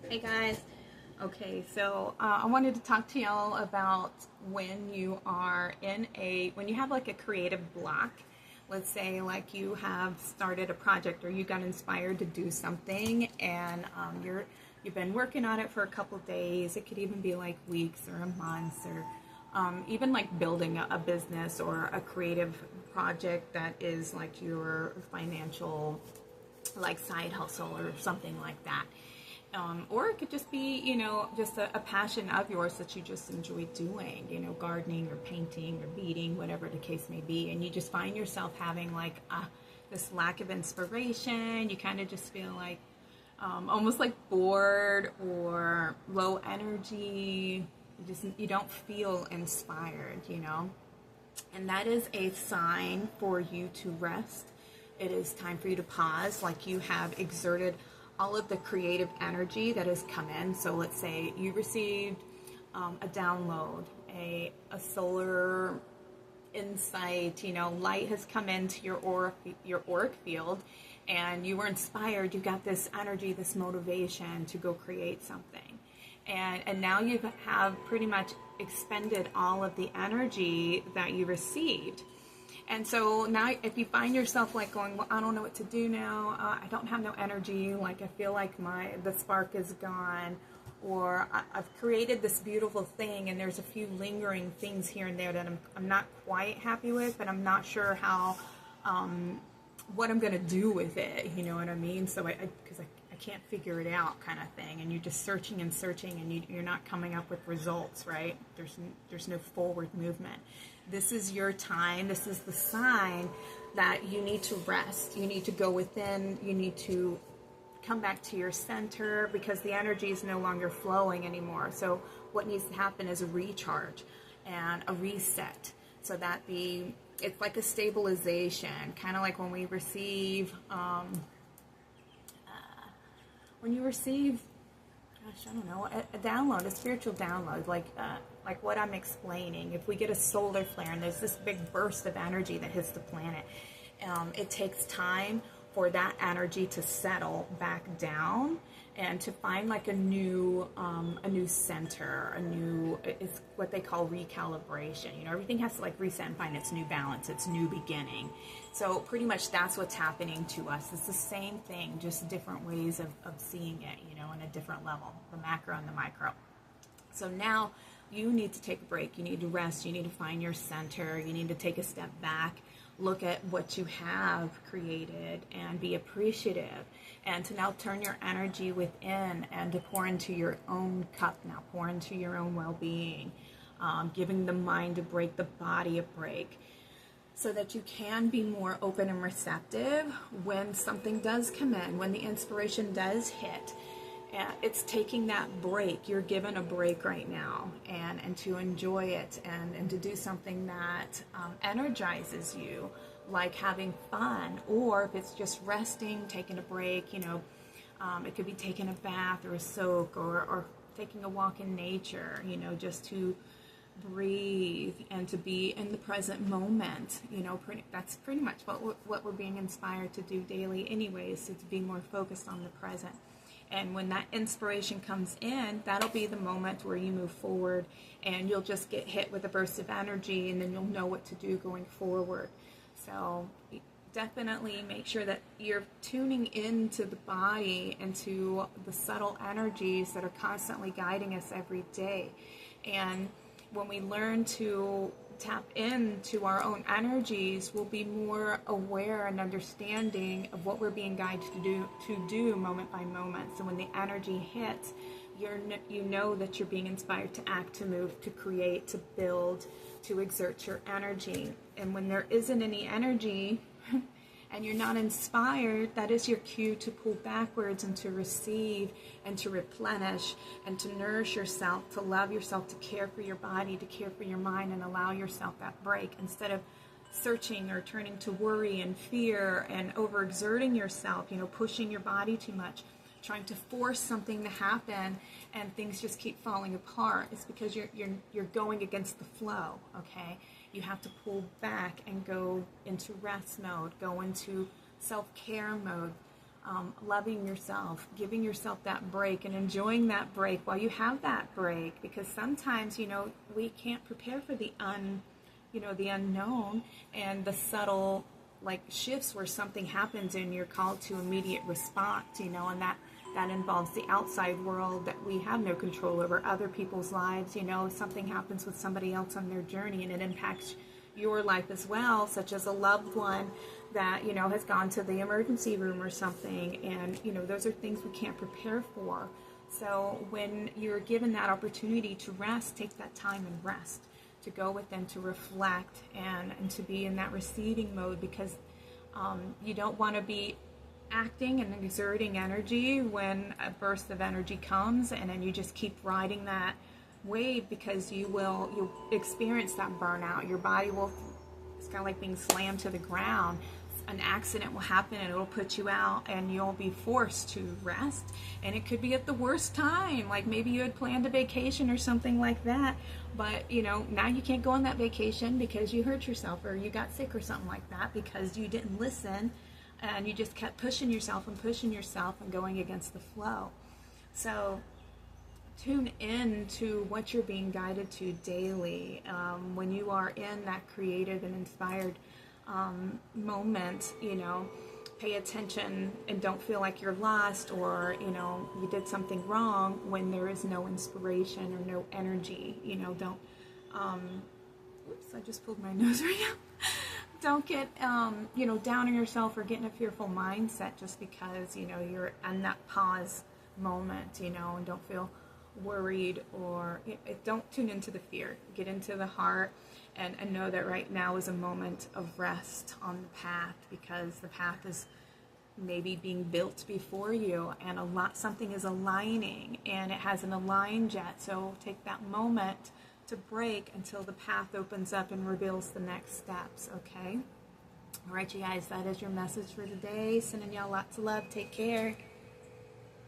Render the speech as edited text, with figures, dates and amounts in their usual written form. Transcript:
Hey guys. Okay, so I wanted to talk to y'all about when you are when you have like a creative block. Let's say like you have started a project or you got inspired to do something, and you've been working on it for a couple days. It could even be like weeks or a month, or even like building a business or a creative project that is like your financial like side hustle or something like that. Or it could just be, just a passion of yours that you just enjoy doing, gardening or painting or beading, whatever the case may be. And you just find yourself having like this lack of inspiration. You kind of just feel like almost like bored or low energy. You don't feel inspired. And that is a sign for you to rest. It is time for you to pause, like you have exerted all of the creative energy that has come in. So let's say you received a download, a solar insight, light has come into your auric field, and you were inspired. You got this energy, this motivation to go create something. And now you have pretty much expended all of the energy that you received. And so now if you find yourself like going, well, I don't know what to do now, I don't have no energy, like I feel like the spark is gone, or I've created this beautiful thing and there's a few lingering things here and there that I'm not quite happy with, but I'm not sure how, what I'm going to do with it, you know what I mean? So because I can't figure it out kind of thing, and you're just searching and searching, and you're not coming up with results, right? There's no forward movement. This is your time. This is the sign that you need to rest. You need to go within. You need to come back to your center, because the energy is no longer flowing anymore. So what needs to happen is a recharge and a reset, so that it's like a stabilization, kind of like when we receive gosh, I don't know, a download, a spiritual download, like what I'm explaining. If we get a solar flare and there's this big burst of energy that hits the planet, it takes time for that energy to settle back down and to find like a new center, it's what they call recalibration. Everything has to like reset and find its new balance, its new beginning. So pretty much that's what's happening to us. It's the same thing, just different ways of seeing it, in a different level, the macro and the micro. So now you need to take a break. You need to rest. You need to find your center. You need to take a step back, look at what you have created, and be appreciative, and to now turn your energy within and to pour into your own cup. Now pour into your own well-being, giving the mind a break, the body a break, so that you can be more open and receptive when something does come in, when the inspiration does hit. It's taking that break. You're given a break right now, and to enjoy it, and to do something that energizes you, like having fun, or if it's just resting, taking a break, it could be taking a bath or a soak, or taking a walk in nature, just to breathe and to be in the present moment. That's pretty much what we're being inspired to do daily anyways, is to be more focused on the present. And when that inspiration comes in, that'll be the moment where you move forward, and you'll just get hit with a burst of energy, and then you'll know what to do going forward. So definitely make sure that you're tuning into the body and to the subtle energies that are constantly guiding us every day. And when we learn to tap into our own energies, we'll be more aware and understanding of what we're being guided to do moment by moment. So when the energy hits, you know that you're being inspired to act, to move, to create, to build, to exert your energy. And when there isn't any energy and you're not inspired, that is your cue to pull backwards and to receive and to replenish and to nourish yourself, to love yourself, to care for your body, to care for your mind, and allow yourself that break, instead of searching or turning to worry and fear and overexerting yourself, pushing your body too much, trying to force something to happen, and things just keep falling apart. It's because you're going against the flow, okay? You have to pull back and go into rest mode, go into self-care mode, loving yourself, giving yourself that break and enjoying that break while you have that break, because sometimes, we can't prepare for the unknown and the subtle like shifts where something happens and you're called to immediate response, and that involves the outside world that we have no control over, other people's lives. Something happens with somebody else on their journey and it impacts your life as well, such as a loved one that has gone to the emergency room or something, and those are things we can't prepare for. So when you're given that opportunity to rest, take that time and rest, to go within, to reflect, and to be in that receiving mode, because you don't want to be acting and exerting energy when a burst of energy comes, and then you just keep riding that wave, because you'll experience that burnout. Your body will, it's kind of like being slammed to the ground. An accident will happen and it'll put you out, and you'll be forced to rest, and it could be at the worst time, like maybe you had planned a vacation or something like that, but now you can't go on that vacation because you hurt yourself or you got sick or something like that, because you didn't listen and you just kept pushing yourself and going against the flow. So tune in to what you're being guided to daily. When you are in that creative and inspired moment, pay attention and don't feel like you're lost, or you did something wrong when there is no inspiration or no energy. Don't oops, I just pulled my nose right now. Don't get down on yourself or get in a fearful mindset just because you're in that pause moment, and don't feel worried, or don't tune into the fear. Get into the heart and know that right now is a moment of rest on the path, because the path is maybe being built before you, and something is aligning, and it hasn't aligned yet. So take that moment to break until the path opens up and reveals the next steps. Okay? All right, you guys, that is your message for today. Sending y'all lots of love. Take care.